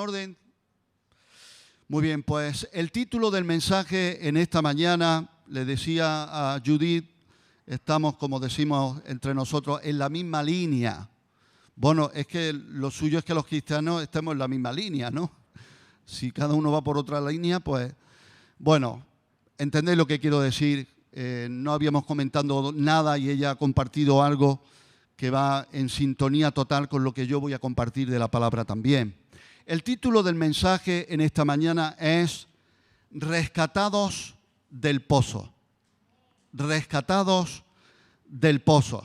orden? Muy bien, pues el título del mensaje en esta mañana, le decía a Judith, estamos, como decimos entre nosotros, en la misma línea. Bueno, es que lo suyo es que los cristianos estemos en la misma línea, ¿no? Si cada uno va por otra línea, pues, bueno, entendéis lo que quiero decir. No habíamos comentado nada y ella ha compartido algo que va en sintonía total con lo que yo voy a compartir de la palabra también. El título del mensaje en esta mañana es Rescatados del Pozo. Rescatados del Pozo.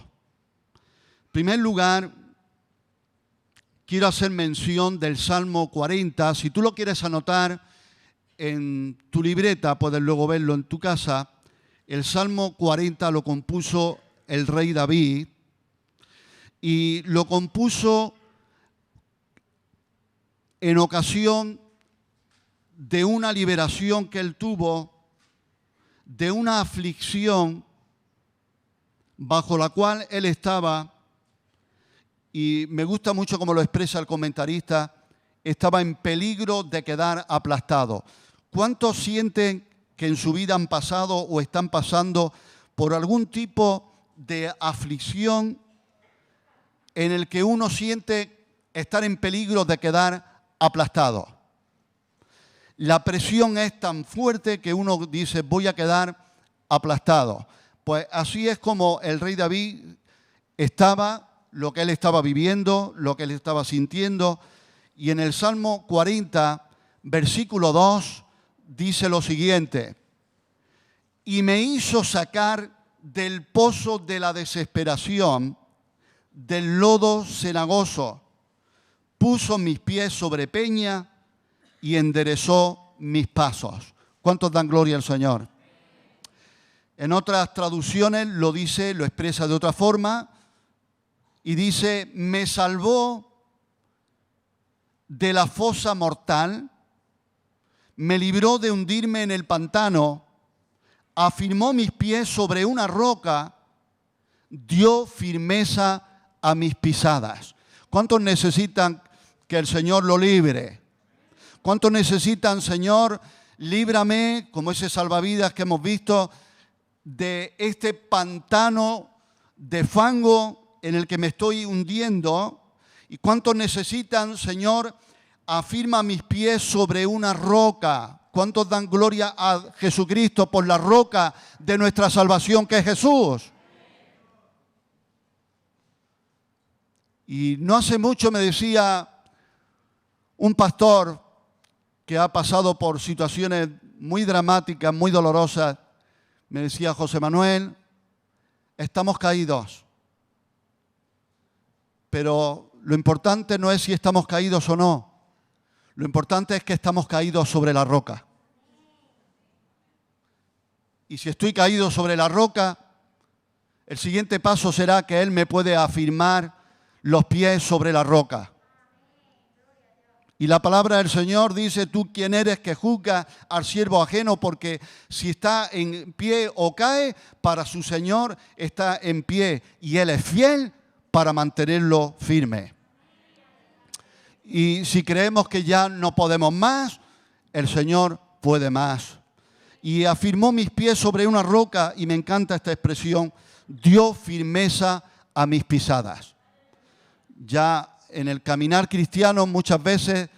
En primer lugar, quiero hacer mención del Salmo 40. Si tú lo quieres anotar en tu libreta, puedes luego verlo en tu casa. El Salmo 40 lo compuso el rey David y lo compuso en ocasión de una liberación que él tuvo, de una aflicción bajo la cual él estaba, y me gusta mucho como lo expresa el comentarista, estaba en peligro de quedar aplastado. ¿Cuántos sienten que en su vida han pasado o están pasando por algún tipo de aflicción en el que uno siente estar en peligro de quedar aplastado? La presión es tan fuerte que uno dice, voy a quedar aplastado. Pues así es como el rey David estaba, lo que él estaba viviendo, lo que él estaba sintiendo. Y en el Salmo 40, versículo 2, dice lo siguiente: y me hizo sacar del pozo de la desesperación, del lodo cenagoso, puso mis pies sobre peña y enderezó mis pasos. ¿Cuántos dan gloria al Señor? En otras traducciones lo dice, lo expresa de otra forma y dice, me salvó de la fosa mortal, me libró de hundirme en el pantano, afirmó mis pies sobre una roca, dio firmeza a mis pisadas. ¿Cuántos necesitan que el Señor lo libre? ¿Cuántos necesitan, Señor, líbrame, como ese salvavidas que hemos visto, de este pantano de fango en el que me estoy hundiendo? ¿Y cuántos necesitan, Señor, afirma mis pies sobre una roca? ¿Cuántos dan gloria a Jesucristo por la roca de nuestra salvación que es Jesús? Y no hace mucho me decía un pastor que ha pasado por situaciones muy dramáticas, muy dolorosas, me decía, José Manuel, estamos caídos, pero lo importante no es si estamos caídos o no, lo importante es que estamos caídos sobre la roca. Y si estoy caído sobre la roca, el siguiente paso será que Él me puede afirmar los pies sobre la roca. Y la palabra del Señor dice, tú quién eres que juzgas al siervo ajeno, porque si está en pie o cae, para su Señor está en pie y Él es fiel para mantenerlo firme. Y si creemos que ya no podemos más, el Señor puede más. Y afirmó mis pies sobre una roca, y me encanta esta expresión, dio firmeza a mis pisadas. Ya en el caminar cristiano muchas veces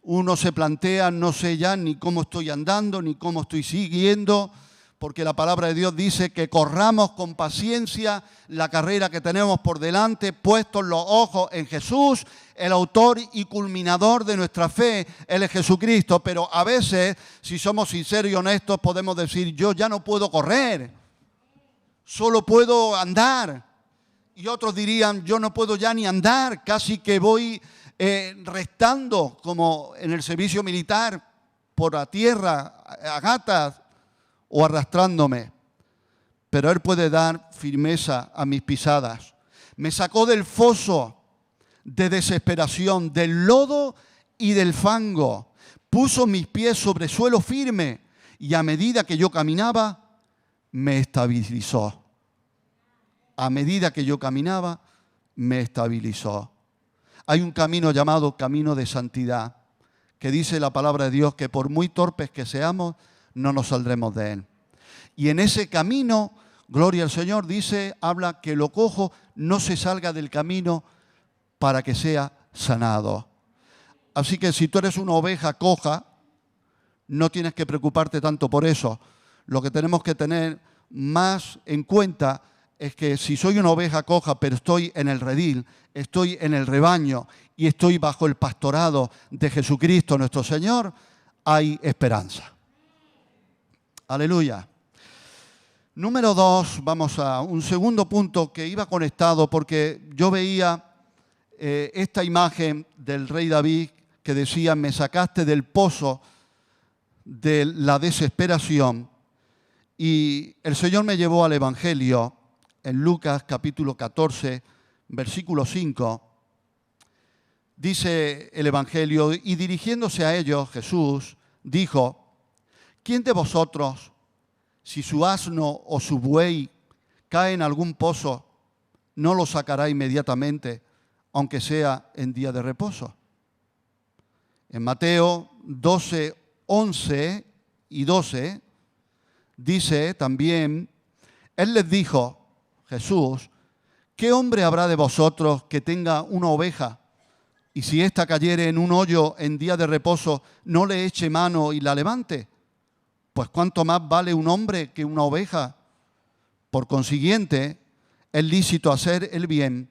uno se plantea, no sé ya ni cómo estoy andando, ni cómo estoy siguiendo, porque la palabra de Dios dice que corramos con paciencia la carrera que tenemos por delante, puestos los ojos en Jesús, el autor y culminador de nuestra fe, Él es Jesucristo. Pero a veces, si somos sinceros y honestos, podemos decir, yo ya no puedo correr, solo puedo andar. Y otros dirían, yo no puedo ya ni andar, casi que voy restando, como en el servicio militar, por la tierra, a gatas, o arrastrándome. Pero Él puede dar firmeza a mis pisadas. Me sacó del foso de desesperación, del lodo y del fango. Puso mis pies sobre suelo firme y a medida que yo caminaba, me estabilizó. A medida que yo caminaba, me estabilizó. Hay un camino llamado camino de santidad, que dice la palabra de Dios que por muy torpes que seamos, no nos saldremos de él. Y en ese camino, gloria al Señor, dice, habla que lo cojo no se salga del camino para que sea sanado. Así que si tú eres una oveja coja, no tienes que preocuparte tanto por eso. Lo que tenemos que tener más en cuenta es que si soy una oveja coja, pero estoy en el redil, estoy en el rebaño y estoy bajo el pastorado de Jesucristo nuestro Señor, hay esperanza. Aleluya. Número 2, vamos a un segundo punto que iba conectado porque yo veía esta imagen del rey David que decía, me sacaste del pozo de la desesperación, y el Señor me llevó al Evangelio en Lucas capítulo 14, versículo 5. Dice el Evangelio, y dirigiéndose a ellos, Jesús dijo, ¿quién de vosotros, si su asno o su buey cae en algún pozo, no lo sacará inmediatamente, aunque sea en día de reposo? En Mateo 12, 11 y 12, dice también, Él les dijo, Jesús, ¿qué hombre habrá de vosotros que tenga una oveja y si ésta cayere en un hoyo en día de reposo, no le eche mano y la levante? Pues cuánto más vale un hombre que una oveja. Por consiguiente, es lícito hacer el bien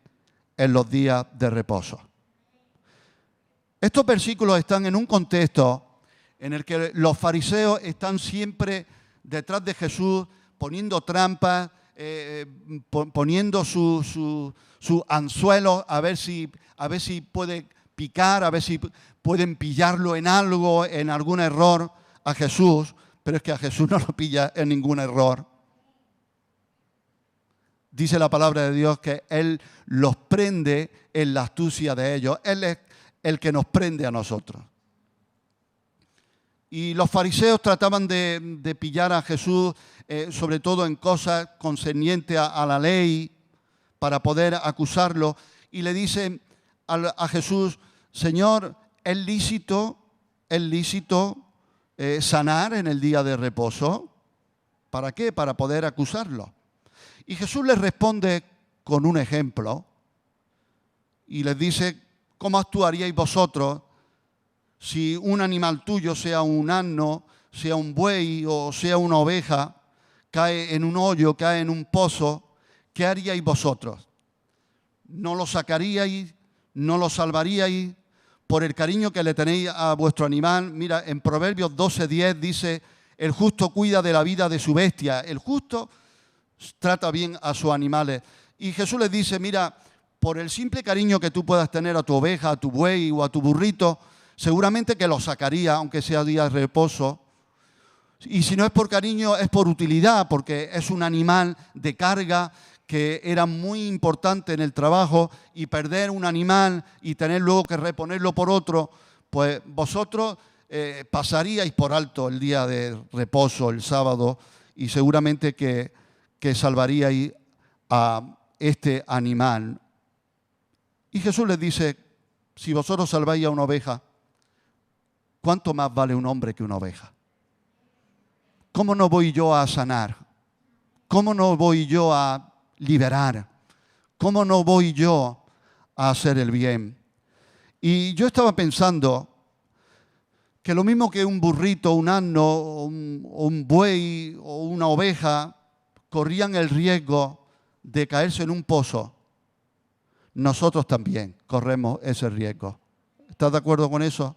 en los días de reposo. Estos versículos están en un contexto en el que los fariseos están siempre detrás de Jesús poniendo trampas, poniendo su anzuelo a ver si puede picar, a ver si pueden pillarlo en algo, en algún error a Jesús, pero es que a Jesús no lo pilla en ningún error. Dice la palabra de Dios que Él los prende en la astucia de ellos. Él es el que nos prende a nosotros. Y los fariseos trataban de pillar a Jesús, sobre todo en cosas concernientes a la ley, para poder acusarlo. Y le dicen a Jesús, Señor, ¿es lícito sanar en el día de reposo? ¿Para qué? Para poder acusarlo. Y Jesús les responde con un ejemplo y les dice, ¿cómo actuaríais vosotros si un animal tuyo, sea un asno, sea un buey o sea una oveja, cae en un hoyo, cae en un pozo? ¿Qué haríais vosotros? ¿No lo sacaríais? ¿No lo salvaríais por el cariño que le tenéis a vuestro animal? Mira, en Proverbios 12:10 dice, el justo cuida de la vida de su bestia. El justo trata bien a sus animales. Y Jesús les dice, mira, por el simple cariño que tú puedas tener a tu oveja, a tu buey o a tu burrito, seguramente que lo sacaría, aunque sea día de reposo. Y si no es por cariño, es por utilidad, porque es un animal de carga que era muy importante en el trabajo, y perder un animal y tener luego que reponerlo por otro, pues vosotros pasaríais por alto el día de reposo, el sábado, y seguramente que salvaríais a este animal. Y Jesús les dice, si vosotros salváis a una oveja, ¿cuánto más vale un hombre que una oveja? ¿Cómo no voy yo a sanar? ¿Cómo no voy yo a liberar? ¿Cómo no voy yo a hacer el bien? Y yo estaba pensando que lo mismo que un burrito, un asno, o un buey o una oveja corrían el riesgo de caerse en un pozo, nosotros también corremos ese riesgo. ¿Estás de acuerdo con eso?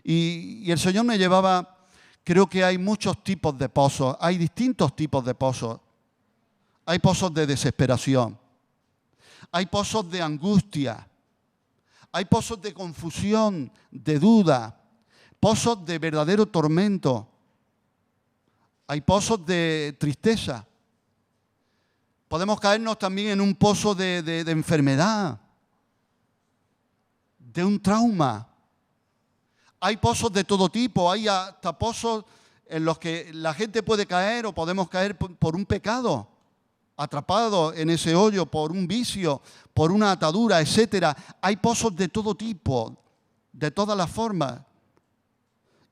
Y el Señor me llevaba, creo que hay muchos tipos de pozos, hay distintos tipos de pozos. Hay pozos de desesperación, hay pozos de angustia, hay pozos de confusión, de duda, pozos de verdadero tormento, hay pozos de tristeza. Podemos caernos también en un pozo de enfermedad, de un trauma. Hay pozos de todo tipo, hay hasta pozos en los que la gente puede caer o podemos caer por un pecado, atrapado en ese hoyo, por un vicio, por una atadura, etc. Hay pozos de todo tipo, de todas las formas.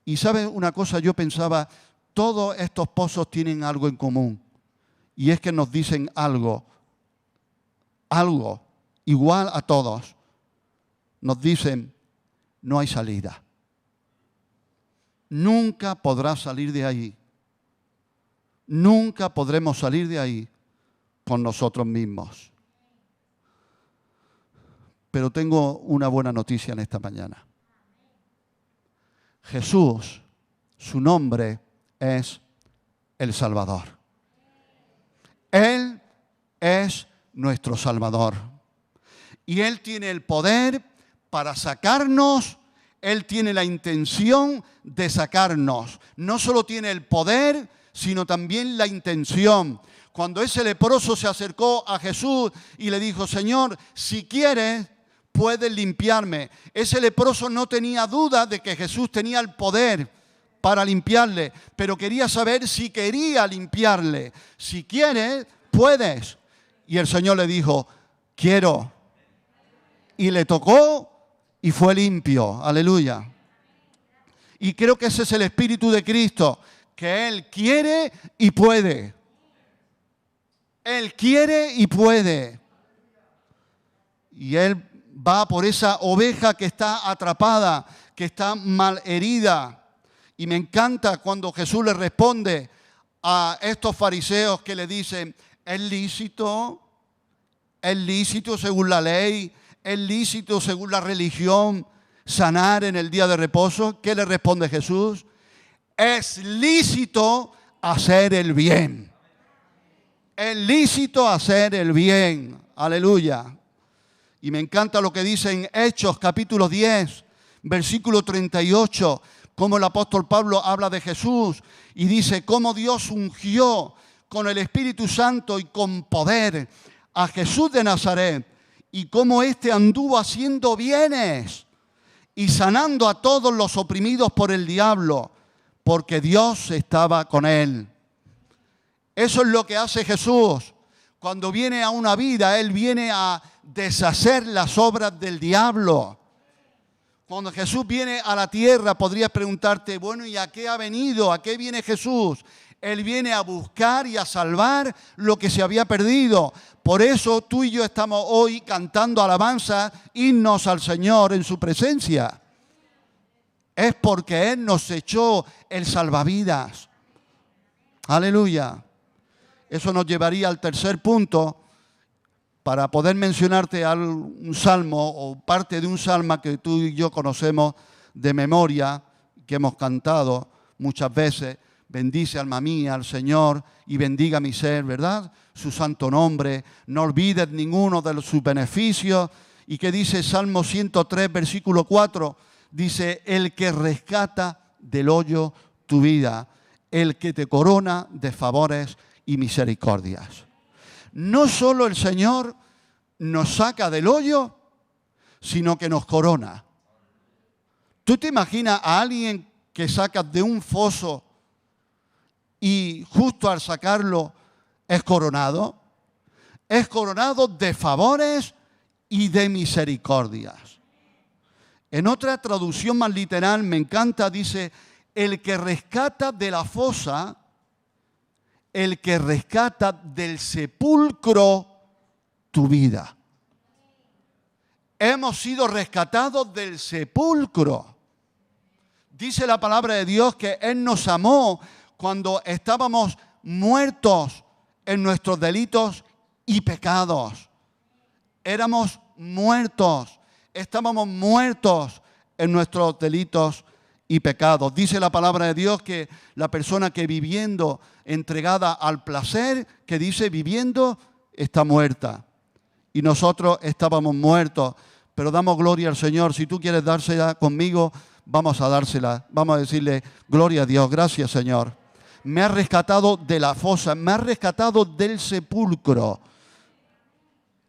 Y ¿sabes una cosa? Yo pensaba, todos estos pozos tienen algo en común. Y es que nos dicen algo igual a todos. Nos dicen, no hay salida. Nunca podrás salir de ahí. Nunca podremos salir de ahí con nosotros mismos. Pero tengo una buena noticia en esta mañana. Jesús, su nombre es el Salvador. Él es nuestro Salvador. Y Él tiene el poder para sacarnos. Él tiene la intención de sacarnos. No solo tiene el poder, sino también la intención. Cuando ese leproso se acercó a Jesús y le dijo, Señor, si quieres, puedes limpiarme. Ese leproso no tenía duda de que Jesús tenía el poder para limpiarle, pero quería saber si quería limpiarle. Si quieres, puedes. Y el Señor le dijo, quiero. Y le tocó y fue limpio. Aleluya. Y creo que ese es el Espíritu de Cristo, que Él quiere y puede. Él quiere y puede. Y Él va por esa oveja que está atrapada, que está mal herida. Y me encanta cuando Jesús le responde a estos fariseos que le dicen, ¿es lícito según la ley? ¿Es lícito según la religión sanar en el día de reposo? ¿Qué le responde Jesús? Es lícito hacer el bien. Es lícito hacer el bien. Aleluya. Y me encanta lo que dice en Hechos capítulo 10, versículo 38, cómo el apóstol Pablo habla de Jesús y dice cómo Dios ungió con el Espíritu Santo y con poder a Jesús de Nazaret y cómo éste anduvo haciendo bienes y sanando a todos los oprimidos por el diablo, porque Dios estaba con él. Eso es lo que hace Jesús. Cuando viene a una vida, Él viene a deshacer las obras del diablo. Cuando Jesús viene a la tierra, podrías preguntarte, bueno, ¿y a qué ha venido? ¿A qué viene Jesús? Él viene a buscar y a salvar lo que se había perdido. Por eso tú y yo estamos hoy cantando alabanza, himnos al Señor en su presencia. Es porque Él nos echó el salvavidas. Aleluya. Eso nos llevaría al tercer punto para poder mencionarte un salmo o parte de un salmo que tú y yo conocemos de memoria, que hemos cantado muchas veces. Bendice alma mía al Señor y bendiga mi ser, ¿verdad? Su santo nombre. No olvides ninguno de sus beneficios. ¿Y qué dice Salmo 103, versículo 4? Dice, el que rescata del hoyo tu vida, el que te corona de favores y misericordias. No solo el Señor nos saca del hoyo, sino que nos corona. ¿Tú te imaginas a alguien que sacas de un foso y justo al sacarlo es coronado? Es coronado de favores y de misericordias. En otra traducción más literal, me encanta, dice, el que rescata de la fosa, el que rescata del sepulcro tu vida. Hemos sido rescatados del sepulcro. Dice la palabra de Dios que Él nos amó cuando estábamos muertos en nuestros delitos y pecados. Éramos muertos, estábamos muertos en nuestros delitos y pecados. Dice la palabra de Dios que la persona que viviendo entregada al placer, que dice viviendo, está muerta. Y nosotros estábamos muertos, pero damos gloria al Señor. Si tú quieres dársela conmigo, vamos a dársela. Vamos a decirle, gloria a Dios, gracias Señor. Me has rescatado de la fosa, me has rescatado del sepulcro.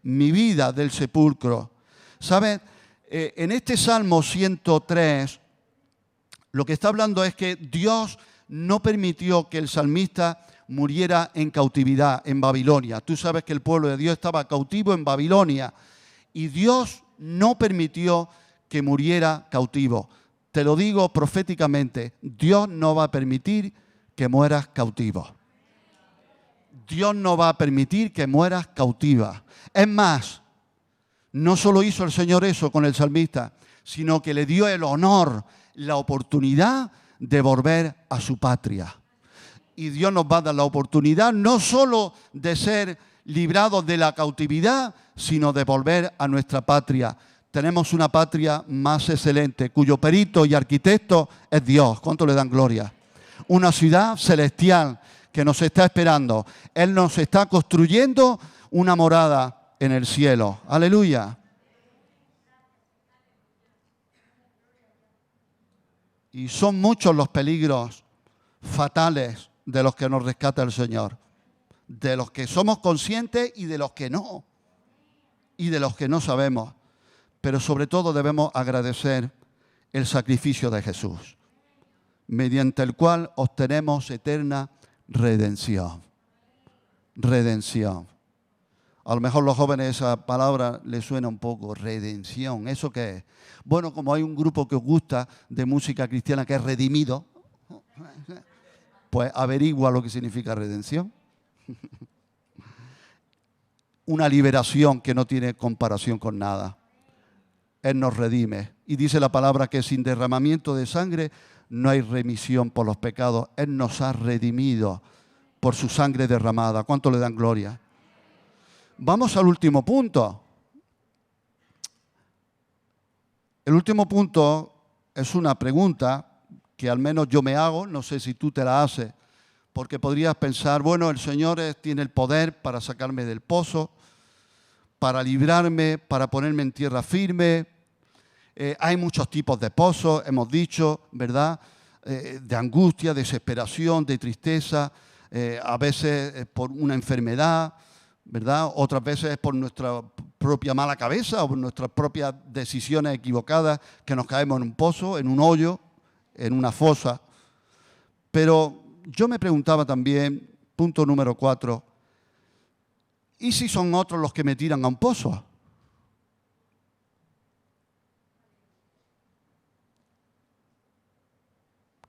Mi vida del sepulcro. ¿Sabes? En este Salmo 103, lo que está hablando es que Dios no permitió que el salmista muriera en cautividad en Babilonia. Tú sabes que el pueblo de Dios estaba cautivo en Babilonia y Dios no permitió que muriera cautivo. te lo digo proféticamente, Dios no va a permitir que mueras cautivo. Dios no va a permitir que mueras cautiva. Es más, no solo hizo el Señor eso con el salmista, sino que le dio el honor, la oportunidad de volver a su patria. Y Dios nos va a dar la oportunidad no solo de ser librados de la cautividad, sino de volver a nuestra patria. Tenemos una patria más excelente, cuyo perito y arquitecto es Dios. ¿Cuánto le dan gloria? Una ciudad celestial que nos está esperando. Él nos está construyendo una morada en el cielo. Aleluya. Y son muchos los peligros fatales de los que nos rescata el Señor. De los que somos conscientes y de los que no. Y de los que no sabemos. Pero sobre todo debemos agradecer el sacrificio de Jesús, mediante el cual obtenemos eterna redención. Redención. A lo mejor los jóvenes esa palabra les suena un poco, redención. ¿Eso qué es? Bueno, como hay un grupo que os gusta de música cristiana que es redimido, pues averigua lo que significa redención. Una liberación que no tiene comparación con nada. Él nos redime. Y dice la palabra que sin derramamiento de sangre no hay remisión por los pecados. Él nos ha redimido por su sangre derramada. ¿Cuánto le dan gloria? Vamos al último punto. El último punto es una pregunta que al menos yo me hago, no sé si tú te la haces, porque podrías pensar, bueno, el Señor tiene el poder para sacarme del pozo, para librarme, para ponerme en tierra firme. Hay muchos tipos de pozos, hemos dicho, ¿verdad? De angustia, desesperación, de tristeza, a veces por una enfermedad, ¿verdad? Otras veces por nuestra propia mala cabeza o por nuestras propias decisiones equivocadas que nos caemos en un pozo, en un hoyo, en una fosa. Pero yo me preguntaba también, punto número 4, ¿y si son otros los que me tiran a un pozo?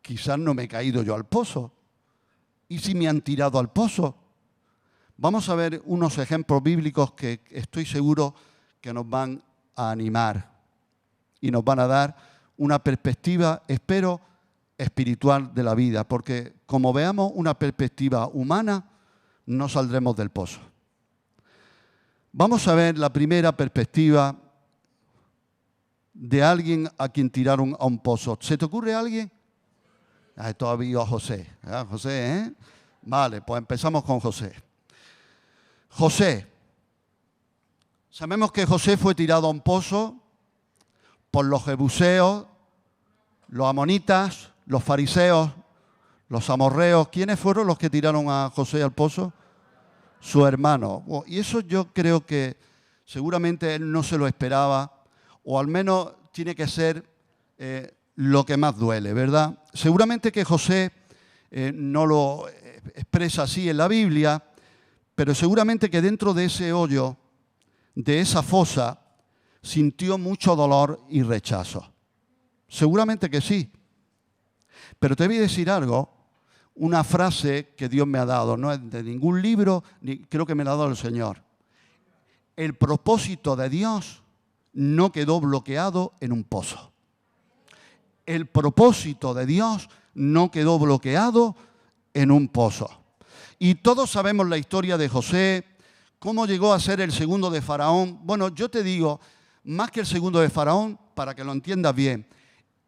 Quizás no me he caído yo al pozo. ¿Y si me han tirado al pozo? Vamos a ver unos ejemplos bíblicos que estoy seguro que nos van a animar y nos van a dar una perspectiva, espero, espiritual de la vida, porque como veamos una perspectiva humana, no saldremos del pozo. Vamos a ver la primera perspectiva de alguien a quien tiraron a un pozo. ¿Se te ocurre alguien? Todavía a José. José, ¿eh? Vale, pues empezamos con José. José. Sabemos que José fue tirado a un pozo por los jebuseos, los amonitas, los fariseos, los amorreos. ¿Quiénes fueron los que tiraron a José al pozo? Su hermano. Y eso yo creo que seguramente él no se lo esperaba, o al menos tiene que ser lo que más duele, ¿verdad? Seguramente que José no lo expresa así en la Biblia, pero seguramente que dentro de ese hoyo, de esa fosa, sintió mucho dolor y rechazo. Seguramente que sí. Pero te voy a decir algo, una frase que Dios me ha dado, no es de ningún libro, ni creo que me la ha dado el Señor. El propósito de Dios no quedó bloqueado en un pozo. El propósito de Dios no quedó bloqueado en un pozo. Y todos sabemos la historia de José, cómo llegó a ser el segundo de Faraón. Bueno, yo te digo, más que el segundo de Faraón, para que lo entiendas bien,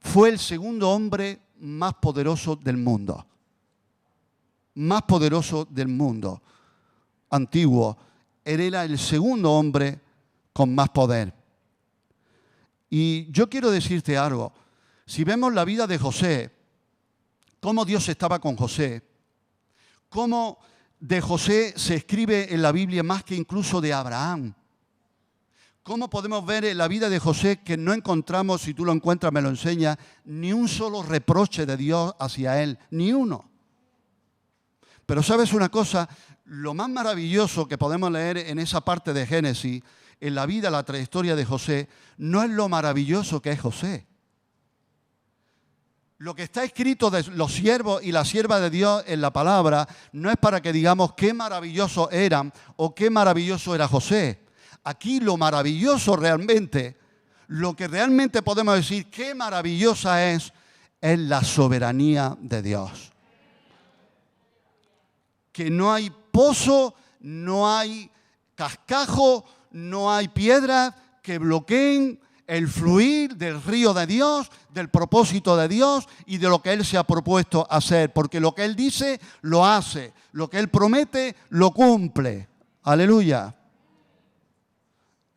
fue el segundo hombre más poderoso del mundo. Más poderoso del mundo antiguo. Él era el segundo hombre con más poder. Y yo quiero decirte algo. Si vemos la vida de José, cómo Dios estaba con José, cómo de José se escribe en la Biblia más que incluso de Abraham. ¿Cómo podemos ver en la vida de José que no encontramos, si tú lo encuentras me lo enseñas, ni un solo reproche de Dios hacia él? Ni uno. Pero ¿sabes una cosa? Lo más maravilloso que podemos leer en esa parte de Génesis, en la vida, la trayectoria de José, no es lo maravilloso que es José, Lo que está escrito de los siervos y las siervas de Dios en la palabra no es para que digamos qué maravillosos eran o qué maravilloso era José. Aquí lo maravilloso realmente, lo que realmente podemos decir qué maravillosa es la soberanía de Dios. Que no hay pozo, no hay cascajo, no hay piedras que bloqueen el fluir del río de Dios, del propósito de Dios y de lo que Él se ha propuesto hacer. Porque lo que Él dice, lo hace. Lo que Él promete, lo cumple. Aleluya.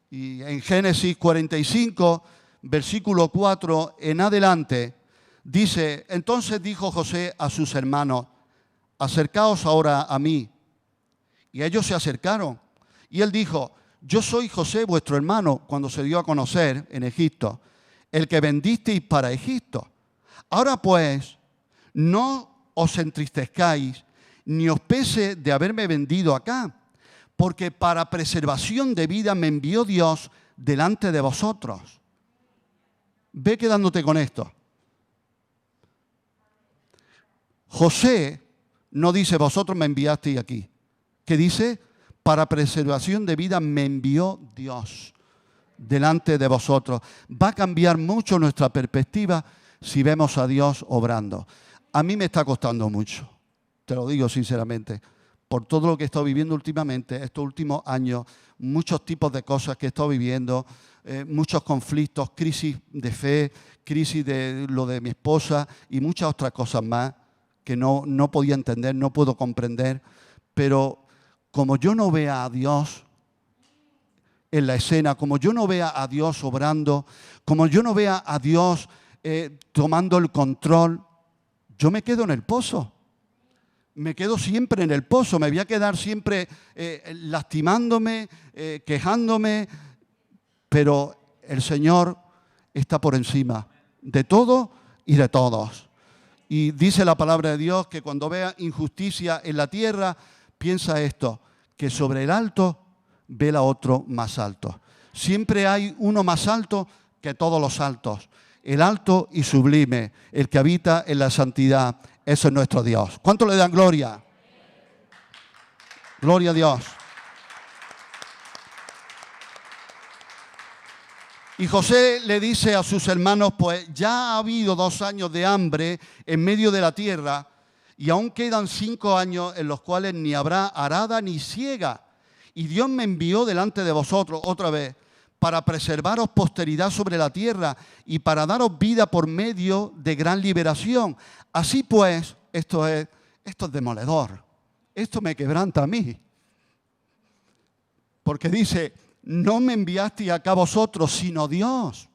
Y en Génesis 45, versículo 4 en adelante, dice: entonces dijo José a sus hermanos: acercaos ahora a mí. Y ellos se acercaron. Y él dijo: yo soy José, vuestro hermano, cuando se dio a conocer en Egipto, el que vendisteis para Egipto. Ahora pues, no os entristezcáis, ni os pese de haberme vendido acá, porque para preservación de vida me envió Dios delante de vosotros. Ve quedándote con esto. José no dice: vosotros me enviasteis aquí. ¿Qué dice? Para preservación de vida me envió Dios delante de vosotros. Va a cambiar mucho nuestra perspectiva si vemos a Dios obrando. A mí me está costando mucho, te lo digo sinceramente, por todo lo que he estado viviendo últimamente, estos últimos años, muchos tipos de cosas que he estado viviendo, muchos conflictos, crisis de fe, crisis de lo de mi esposa y muchas otras cosas más que no podía entender, no puedo comprender, pero como yo no vea a Dios en la escena, como yo no vea a Dios obrando, como yo no vea a Dios tomando el control, yo me quedo en el pozo. Me quedo siempre en el pozo, me voy a quedar siempre lastimándome, quejándome, pero el Señor está por encima de todo y de todos. Y dice la palabra de Dios que cuando vea injusticia en la tierra, piensa esto, que sobre el alto vela otro más alto. Siempre hay uno más alto que todos los altos. El alto y sublime, el que habita en la santidad, eso es nuestro Dios. ¿Cuánto le dan gloria? Gloria a Dios. Y José le dice a sus hermanos: pues ya ha habido 2 años de hambre en medio de la tierra, y aún quedan 5 años en los cuales ni habrá arada ni siega. Y Dios me envió delante de vosotros otra vez para preservaros posteridad sobre la tierra y para daros vida por medio de gran liberación. Así pues, esto es demoledor. Esto me quebranta a mí. Porque dice: no me enviasteis acá vosotros, sino Dios,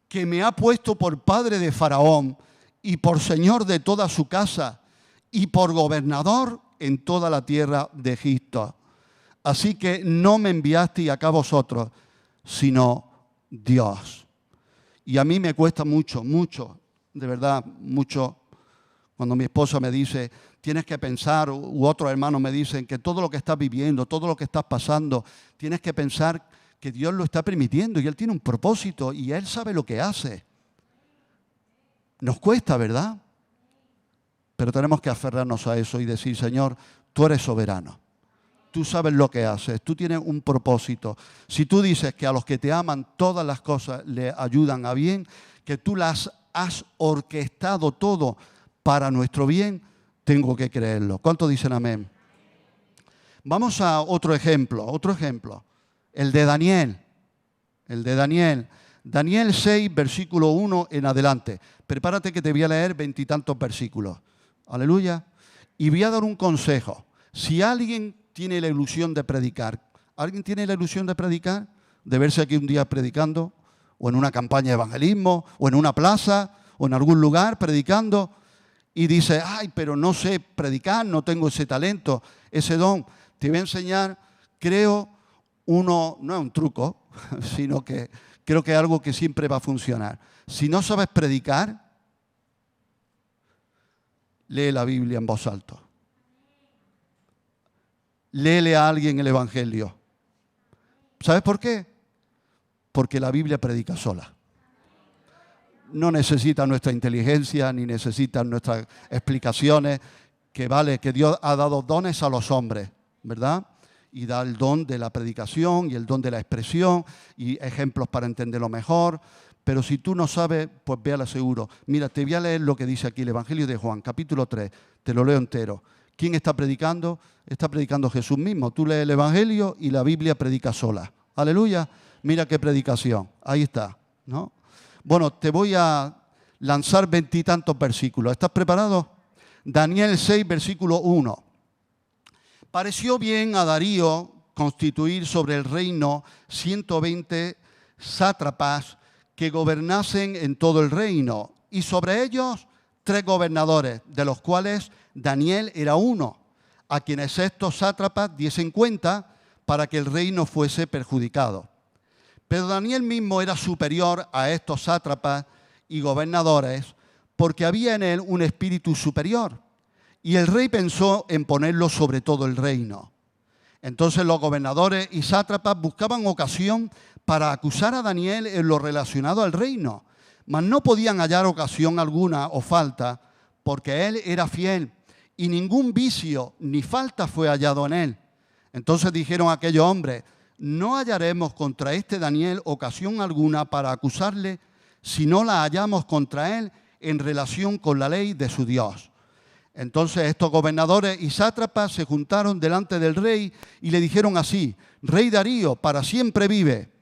que me ha puesto por padre de Faraón y por señor de toda su casa y por gobernador en toda la tierra de Egipto. Así que no me enviasteis acá vosotros, sino Dios. Y a mí me cuesta mucho, de verdad, mucho, cuando mi esposa me dice: tienes que pensar, u otros hermanos me dicen que todo lo que estás viviendo, todo lo que estás pasando, tienes que pensar que Dios lo está permitiendo y Él tiene un propósito y Él sabe lo que hace. Nos cuesta, ¿verdad? Pero tenemos que aferrarnos a eso y decir: Señor, tú eres soberano. Tú sabes lo que haces, tú tienes un propósito. Si tú dices que a los que te aman todas las cosas le ayudan a bien, que tú las has orquestado todo para nuestro bien, tengo que creerlo. ¿Cuántos dicen amén? Vamos a otro ejemplo, el de Daniel. Daniel 6, versículo 1 en adelante. Prepárate que te voy a leer 20 y tantos versículos. Aleluya. Y voy a dar un consejo. Si alguien tiene la ilusión de predicar, ¿alguien tiene la ilusión de predicar? De verse aquí un día predicando, o en una campaña de evangelismo, o en una plaza, o en algún lugar predicando, y dice: ay, pero no sé predicar, no tengo ese talento, ese don. Te voy a enseñar, creo, no es un truco, sino que creo que es algo que siempre va a funcionar. Si no sabes predicar, lee la Biblia en voz alta. Léele a alguien el Evangelio. ¿Sabes por qué? Porque la Biblia predica sola. no necesitan nuestra inteligencia ni necesitan nuestras explicaciones, que vale, que Dios ha dado dones a los hombres, ¿verdad? Y da el don de la predicación y el don de la expresión y ejemplos para entenderlo mejor. Pero si tú no sabes, pues véale seguro. Mira, te voy a leer lo que dice aquí el Evangelio de Juan, capítulo 3. Te lo leo entero. ¿Quién está predicando? Está predicando Jesús mismo. Tú lees el Evangelio y la Biblia predica sola. Aleluya. Mira qué predicación. Ahí está, ¿no? Bueno, te voy a lanzar 20 y tantos versículos. ¿Estás preparado? Daniel 6, versículo 1. Pareció bien a Darío constituir sobre el reino 120 sátrapas que gobernasen en todo el reino, y sobre ellos 3 gobernadores, de los cuales Daniel era uno, a quienes estos sátrapas diesen cuenta para que el reino fuese perjudicado. Pero Daniel mismo era superior a estos sátrapas y gobernadores, porque había en él un espíritu superior. Y el rey pensó en ponerlo sobre todo el reino. Entonces los gobernadores y sátrapas buscaban ocasión para acusar a Daniel en lo relacionado al reino, mas no podían hallar ocasión alguna o falta, porque él era fiel, y ningún vicio ni falta fue hallado en él. Entonces dijeron aquellos hombres: no hallaremos contra este Daniel ocasión alguna para acusarle, si no la hallamos contra él en relación con la ley de su Dios. Entonces estos gobernadores y sátrapas se juntaron delante del rey y le dijeron así: Rey Darío, para siempre vive.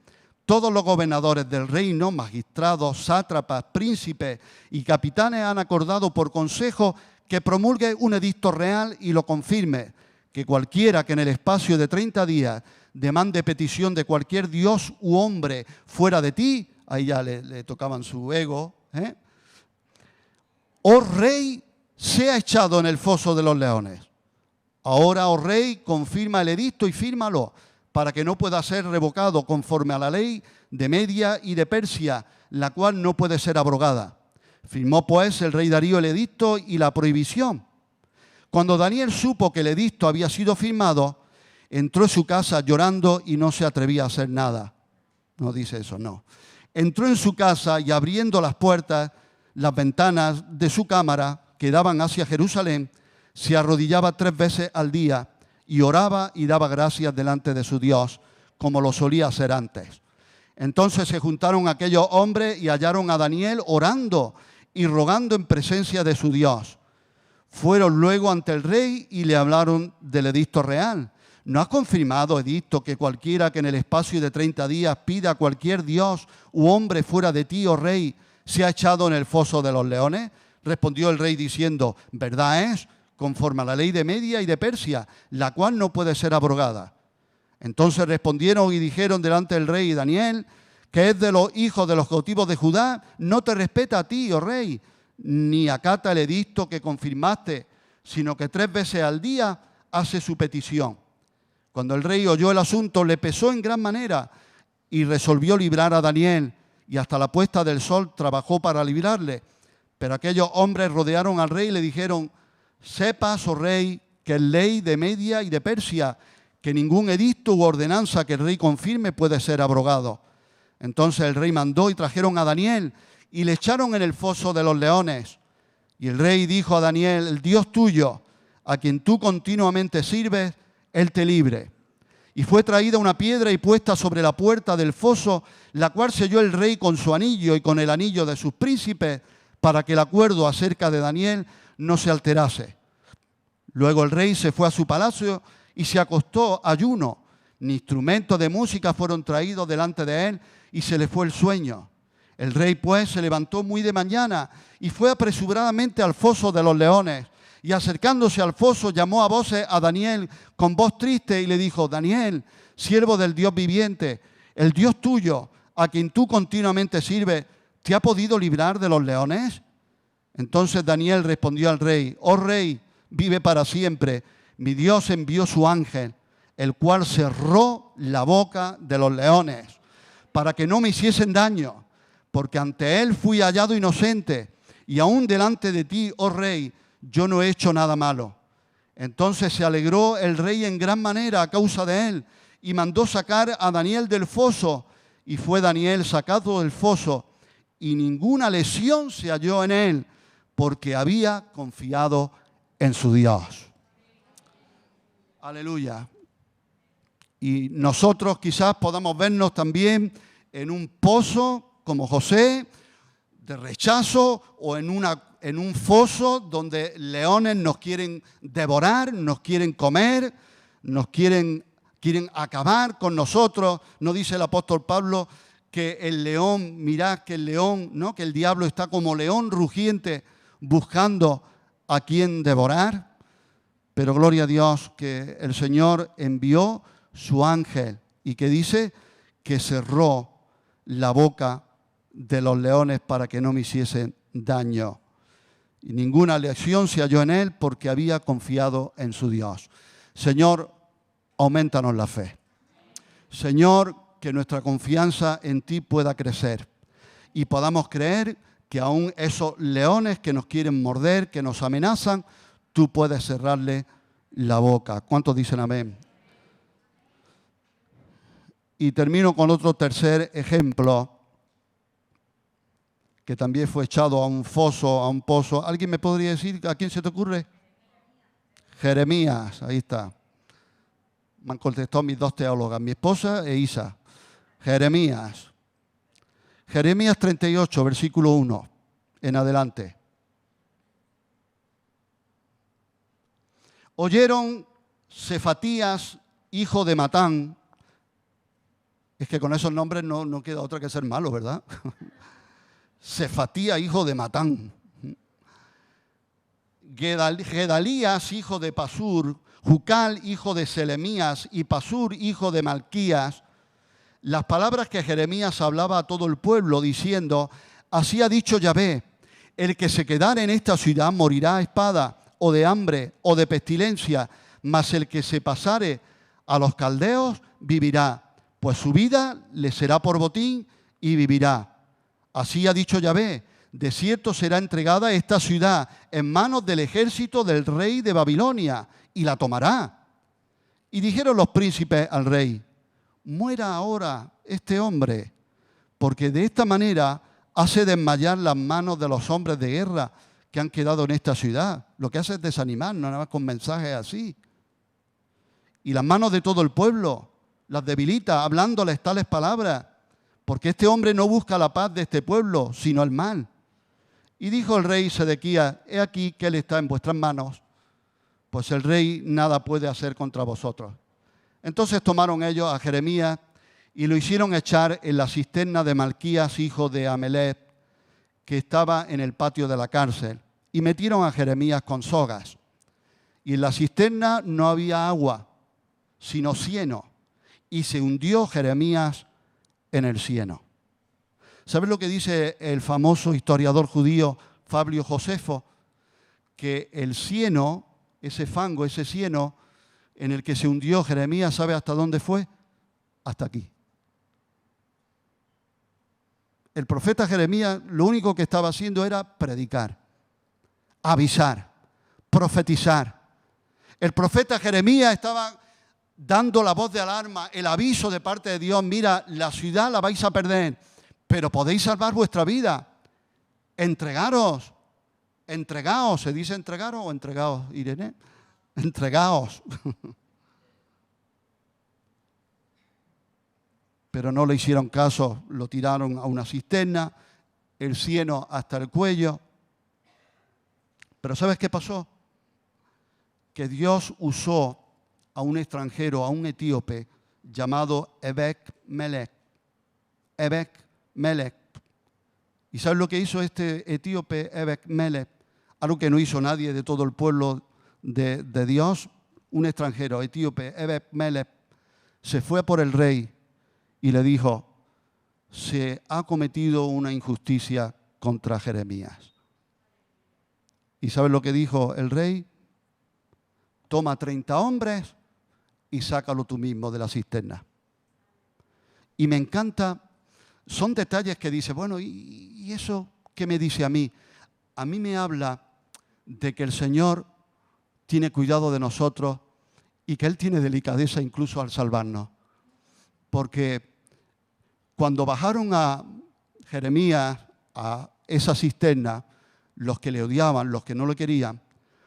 Todos los gobernadores del reino, magistrados, sátrapas, príncipes y capitanes han acordado por consejo que promulgue un edicto real y lo confirme, que cualquiera que en el espacio de 30 días demande petición de cualquier dios u hombre fuera de ti, ahí ya le tocaban su ego, oh rey, sea echado en el foso de los leones. Ahora, oh rey, confirma el edicto y fírmalo, para que no pueda ser revocado conforme a la ley de Media y de Persia, la cual no puede ser abrogada. Firmó pues el rey Darío el edicto y la prohibición. Cuando Daniel supo que el edicto había sido firmado, entró en su casa llorando y no se atrevía a hacer nada. No dice eso, no. Entró en su casa y abriendo las puertas, las ventanas de su cámara que daban hacia Jerusalén, se arrodillaba 3 veces al día y oraba y daba gracias delante de su Dios, como lo solía hacer antes. Entonces se juntaron aquellos hombres y hallaron a Daniel orando y rogando en presencia de su Dios. Fueron luego ante el rey y le hablaron del edicto real. ¿No has confirmado, edicto, que cualquiera que en el espacio de 30 días pida a cualquier dios u hombre fuera de ti, oh rey, sea echado en el foso de los leones? Respondió el rey diciendo: verdad es, conforme a la ley de Media y de Persia, la cual no puede ser abrogada. Entonces respondieron y dijeron delante del rey: Daniel, que es de los hijos de los cautivos de Judá, no te respeta a ti, oh rey, ni acata el edicto que confirmaste, sino que 3 veces al día hace su petición. Cuando el rey oyó el asunto, le pesó en gran manera y resolvió librar a Daniel, y hasta la puesta del sol trabajó para librarle. Pero aquellos hombres rodearon al rey y le dijeron: sepas, oh rey, que es ley de Media y de Persia, que ningún edicto u ordenanza que el rey confirme puede ser abrogado. Entonces el rey mandó y trajeron a Daniel y le echaron en el foso de los leones. Y el rey dijo a Daniel: el Dios tuyo, a quien tú continuamente sirves, él te libre. Y fue traída una piedra y puesta sobre la puerta del foso, la cual selló el rey con su anillo y con el anillo de sus príncipes, para que el acuerdo acerca de Daniel no se alterase. Luego el rey se fue a su palacio y se acostó ayuno. Ni instrumentos de música fueron traídos delante de él y se le fue el sueño. El rey pues se levantó muy de mañana y fue apresuradamente al foso de los leones. Y acercándose al foso llamó a voces a Daniel con voz triste y le dijo: Daniel, siervo del Dios viviente, el Dios tuyo, a quien tú continuamente sirves, ¿te ha podido librar de los leones? Entonces Daniel respondió al rey: oh rey, vive para siempre. Mi Dios envió su ángel, el cual cerró la boca de los leones, para que no me hiciesen daño, porque ante él fui hallado inocente, y aún delante de ti, oh rey, yo no he hecho nada malo. Entonces se alegró el rey en gran manera a causa de él, y mandó sacar a Daniel del foso, y fue Daniel sacado del foso, y ninguna lesión se halló en él, porque había confiado en su Dios. Aleluya. Y nosotros quizás podamos vernos también en un pozo como José, de rechazo, o en un foso donde leones nos quieren devorar, nos quieren comer, nos quieren acabar con nosotros. ¿No dice el apóstol Pablo que el león, mirad que el león, ¿no?, que el diablo está como león rugiente buscando a quien devorar? Pero gloria a Dios que el Señor envió su ángel y que dice que cerró la boca de los leones para que no me hiciesen daño. Y ninguna lesión se halló en él porque había confiado en su Dios. Señor, aumentanos la fe. Señor, que nuestra confianza en ti pueda crecer y podamos creer que aún esos leones que nos quieren morder, que nos amenazan, tú puedes cerrarle la boca. ¿Cuántos dicen amén? Y termino con otro tercer ejemplo, que también fue echado a un foso, a un pozo. ¿Alguien me podría decir a quién se te ocurre? Jeremías, ahí está. Me han contestado mis dos teólogas, mi esposa e Isa. Jeremías. Jeremías 38, versículo 1 en adelante. Oyeron Cefatías, hijo de Matán. Es que con esos nombres no queda otra que ser malo, ¿verdad? Cefatías, hijo de Matán. Gedalías, hijo de Pasur. Jucal, hijo de Selemías, y Pasur, hijo de Malquías, las palabras que Jeremías hablaba a todo el pueblo, diciendo: así ha dicho Yahvé, el que se quedare en esta ciudad morirá a espada, o de hambre, o de pestilencia, mas el que se pasare a los caldeos vivirá, pues su vida le será por botín y vivirá. Así ha dicho Yahvé, de cierto será entregada esta ciudad en manos del ejército del rey de Babilonia, y la tomará. Y dijeron los príncipes al rey: muera ahora este hombre, porque de esta manera hace desmayar las manos de los hombres de guerra que han quedado en esta ciudad. Lo que hace es desanimarnos, nada más con mensajes así. Y las manos de todo el pueblo las debilita, hablándoles tales palabras, porque este hombre no busca la paz de este pueblo, sino el mal. Y dijo el rey Sedequías: he aquí que él está en vuestras manos, pues el rey nada puede hacer contra vosotros. Entonces tomaron ellos a Jeremías y lo hicieron echar en la cisterna de Malquías, hijo de Amelec, que estaba en el patio de la cárcel, y metieron a Jeremías con sogas. Y en la cisterna no había agua, sino cieno, y se hundió Jeremías en el cieno. ¿Sabes lo que dice el famoso historiador judío Fabio Josefo? Que el cieno, ese fango, ese cieno en el que se hundió Jeremías, ¿sabe hasta dónde fue? Hasta aquí. El profeta Jeremías lo único que estaba haciendo era predicar, avisar, profetizar. El profeta Jeremías estaba dando la voz de alarma, el aviso de parte de Dios: mira, la ciudad la vais a perder, pero podéis salvar vuestra vida. Entregaros. Entregaos. ¿Se dice entregaros o entregaos, Irene? Entregaos. Pero no le hicieron caso, lo tiraron a una cisterna, el cieno hasta el cuello. Pero ¿sabes qué pasó? Que Dios usó a un extranjero, a un etíope llamado Ebed-Melech. Ebed-Melech. ¿Y sabes lo que hizo este etíope Ebed-Melech? Algo que no hizo nadie de todo el pueblo de Dios. Un extranjero, etíope, Ebed-Melech, se fue por el rey y le dijo: se ha cometido una injusticia contra Jeremías. ¿Y sabes lo que dijo el rey? Toma 30 hombres y sácalo tú mismo de la cisterna. Y me encanta, son detalles que dice, bueno, ¿y eso qué me dice a mí? A mí me habla de que el Señor tiene cuidado de nosotros y que Él tiene delicadeza incluso al salvarnos. Porque cuando bajaron a Jeremías a esa cisterna, los que le odiaban, los que no le querían,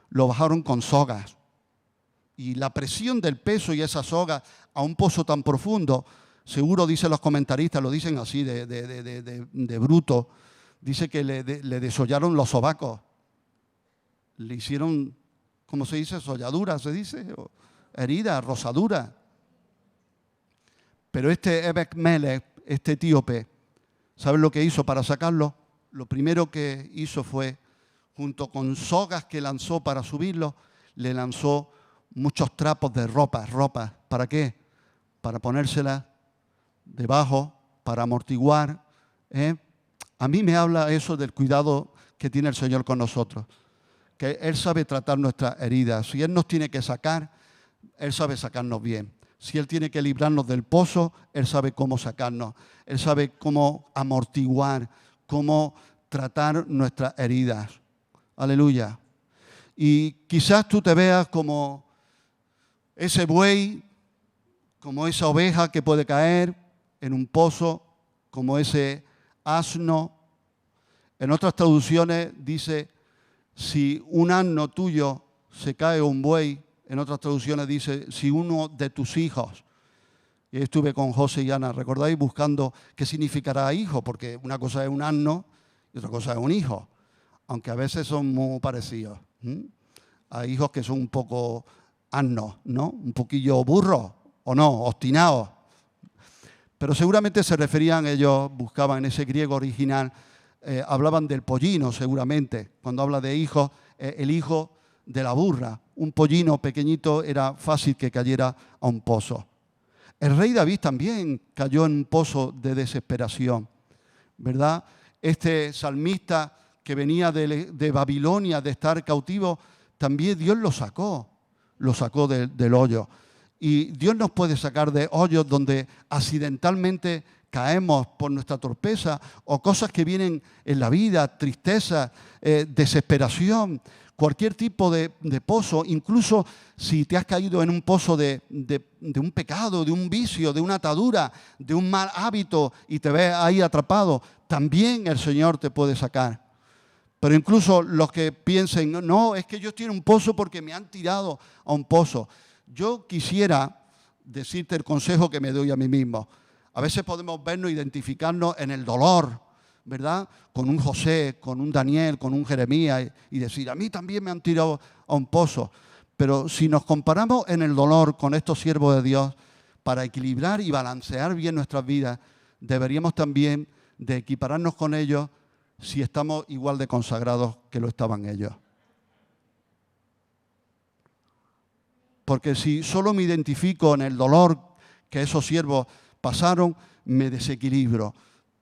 lo bajaron con sogas. Y la presión del peso y esa soga a un pozo tan profundo, seguro dicen los comentaristas, lo dicen así de bruto, dice que le desollaron los sobacos. Le hicieron, ¿cómo se dice? Solladura, se dice, o herida, rosadura. Pero este Ebed-Melech, este etíope, ¿sabes lo que hizo para sacarlo? Lo primero que hizo fue, junto con sogas que lanzó para subirlo, le lanzó muchos trapos de ropa. ¿Para qué? Para ponérselas debajo, para amortiguar. A mí me habla eso del cuidado que tiene el Señor con nosotros, que Él sabe tratar nuestras heridas. Si Él nos tiene que sacar, Él sabe sacarnos bien. Si Él tiene que librarnos del pozo, Él sabe cómo sacarnos. Él sabe cómo amortiguar, cómo tratar nuestras heridas. Aleluya. Y quizás tú te veas como ese buey, como esa oveja que puede caer en un pozo, como ese asno. En otras traducciones dice, si un asno tuyo se cae o un buey, en otras traducciones dice, si uno de tus hijos. Y estuve con José y Ana, ¿recordáis? Buscando qué significará hijo, porque una cosa es un asno y otra cosa es un hijo, aunque a veces son muy parecidos. Hay hijos que son un poco asnos, ¿no? Un poquillo burros, o no, obstinados. Pero seguramente se referían, ellos buscaban en ese griego original, hablaban del pollino seguramente. Cuando habla de hijos, el hijo de la burra. Un pollino pequeñito era fácil que cayera a un pozo. El rey David también cayó en un pozo de desesperación, ¿verdad? Este salmista que venía de Babilonia, de estar cautivo, también Dios lo sacó del hoyo. Y Dios nos puede sacar de hoyos donde accidentalmente caemos por nuestra torpeza o cosas que vienen en la vida, tristeza, desesperación, cualquier tipo de pozo, incluso si te has caído en un pozo de un pecado, de un vicio, de una atadura, de un mal hábito y te ves ahí atrapado, también el Señor te puede sacar. Pero incluso los que piensen, no, es que yo estoy en un pozo porque me han tirado a un pozo. Yo quisiera decirte el consejo que me doy a mí mismo. A veces podemos vernos, identificarnos en el dolor, ¿verdad? Con un José, con un Daniel, con un Jeremías y decir, a mí también me han tirado a un pozo. Pero si nos comparamos en el dolor con estos siervos de Dios, para equilibrar y balancear bien nuestras vidas, deberíamos también de equipararnos con ellos si estamos igual de consagrados que lo estaban ellos. Porque si solo me identifico en el dolor que esos siervos pasaron, me desequilibro.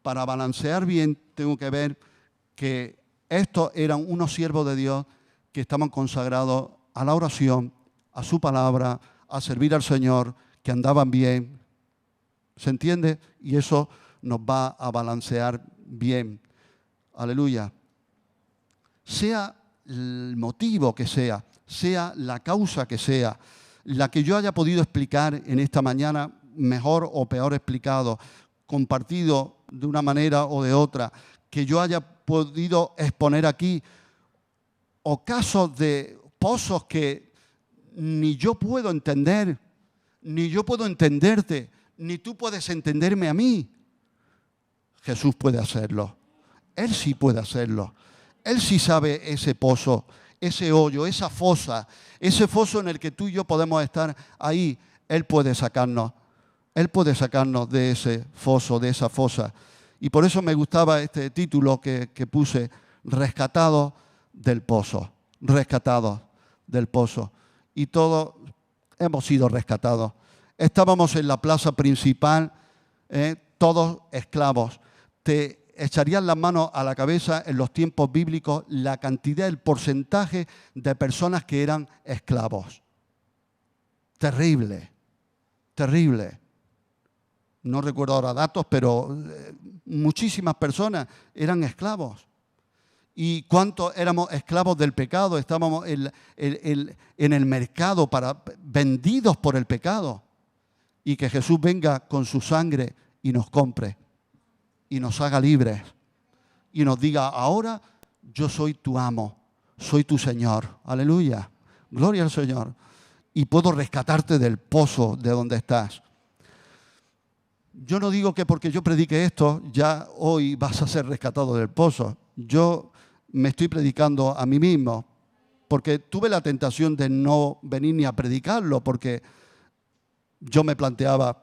Para balancear bien, tengo que ver que estos eran unos siervos de Dios que estaban consagrados a la oración, a su palabra, a servir al Señor, que andaban bien. ¿Se entiende? Y eso nos va a balancear bien. Aleluya. Sea el motivo que sea la causa que sea, la que yo haya podido explicar en esta mañana, mejor o peor explicado, compartido de una manera o de otra, que yo haya podido exponer aquí, o casos de pozos que ni yo puedo entender, ni yo puedo entenderte, ni tú puedes entenderme a mí. Jesús puede hacerlo. Él sí puede hacerlo. Él sí sabe ese pozo, ese hoyo, esa fosa, ese foso en el que tú y yo podemos estar ahí. Él puede sacarnos. Él puede sacarnos de ese foso, de esa fosa. Y por eso me gustaba este título que puse, Rescatados del Pozo. Rescatados del Pozo. Y todos hemos sido rescatados. Estábamos en la plaza principal, todos esclavos. Te echarían las manos a la cabeza en los tiempos bíblicos la cantidad, el porcentaje de personas que eran esclavos. Terrible, terrible. No recuerdo ahora datos, pero muchísimas personas eran esclavos. ¿Y cuántos éramos esclavos del pecado? Estábamos en el mercado, vendidos por el pecado. Y que Jesús venga con su sangre y nos compre y nos haga libres y nos diga, ahora yo soy tu amo, soy tu Señor. Aleluya. Gloria al Señor. Y puedo rescatarte del pozo de donde estás. Yo no digo que porque yo predique esto, ya hoy vas a ser rescatado del pozo. Yo me estoy predicando a mí mismo, porque tuve la tentación de no venir ni a predicarlo, porque yo me planteaba,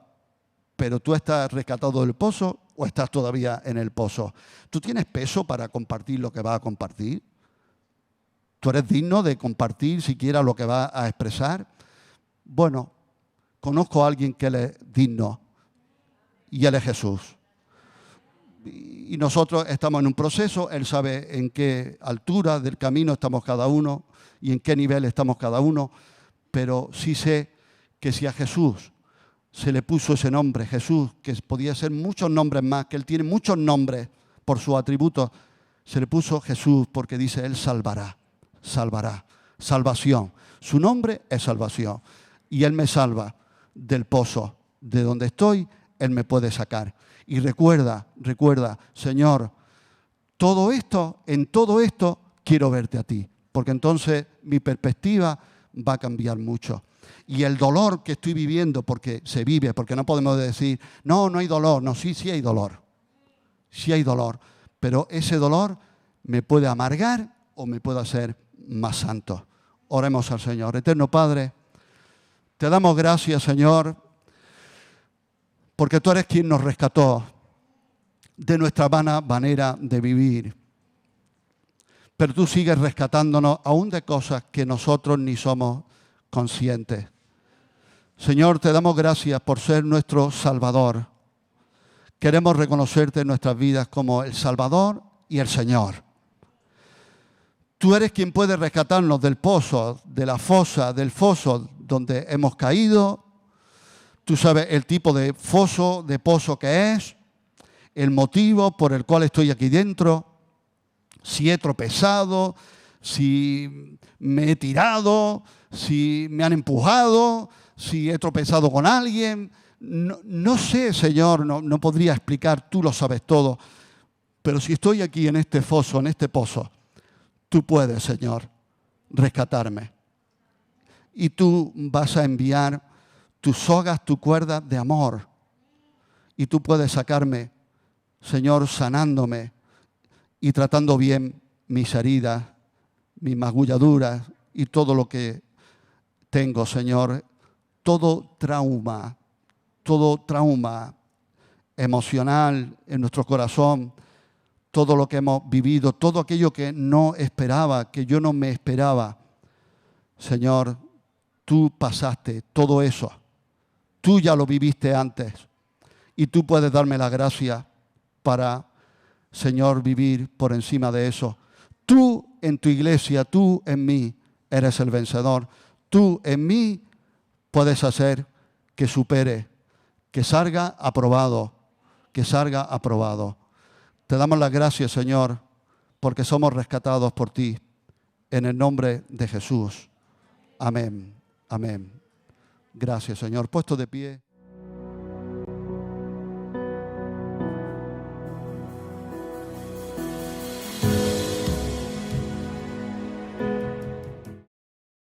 ¿pero tú estás rescatado del pozo o estás todavía en el pozo? ¿Tú tienes peso para compartir lo que vas a compartir? ¿Tú eres digno de compartir siquiera lo que vas a expresar? Bueno, conozco a alguien que él es digno y él es Jesús. Y nosotros estamos en un proceso, Él sabe en qué altura del camino estamos cada uno y en qué nivel estamos cada uno, pero sí sé que si a Jesús se le puso ese nombre, Jesús, que podía ser muchos nombres más, que Él tiene muchos nombres por sus atributos, se le puso Jesús porque dice, Él salvará, salvará, salvación. Su nombre es salvación y Él me salva del pozo de donde estoy, Él me puede sacar. Y recuerda, Señor, en todo esto quiero verte a ti, porque entonces mi perspectiva va a cambiar mucho. Y el dolor que estoy viviendo, porque se vive, porque no podemos decir, no hay dolor, no, sí hay dolor, sí hay dolor, pero ese dolor me puede amargar o me puede hacer más santo. Oremos al Señor. Eterno Padre, te damos gracias, Señor, porque tú eres quien nos rescató de nuestra vana manera de vivir. Pero tú sigues rescatándonos aún de cosas que nosotros ni somos conscientes. Señor, te damos gracias por ser nuestro Salvador. Queremos reconocerte en nuestras vidas como el Salvador y el Señor. Tú eres quien puede rescatarnos del pozo, de la fosa, del foso donde hemos caído. Tú sabes el tipo de foso, de pozo que es, el motivo por el cual estoy aquí dentro, si he tropezado, si me he tirado, si me han empujado, si he tropezado con alguien. No sé, Señor, no podría explicar, tú lo sabes todo. Pero si estoy aquí en este foso, en este pozo, tú puedes, Señor, rescatarme. Y tú vas a enviar tus sogas, tu cuerda de amor. Y tú puedes sacarme, Señor, sanándome y tratando bien mis heridas, mis magulladuras y todo lo que tengo, Señor. Todo trauma emocional en nuestro corazón, todo lo que hemos vivido, todo aquello que no esperaba, que yo no me esperaba. Señor, tú pasaste todo eso. Tú ya lo viviste antes y tú puedes darme la gracia para, Señor, vivir por encima de eso. Tú en tu iglesia, tú en mí eres el vencedor. Tú en mí puedes hacer que supere, que salga aprobado, que salga aprobado. Te damos las gracias, Señor, porque somos rescatados por ti. En el nombre de Jesús. Amén. Amén. Gracias, Señor. Puesto de pie.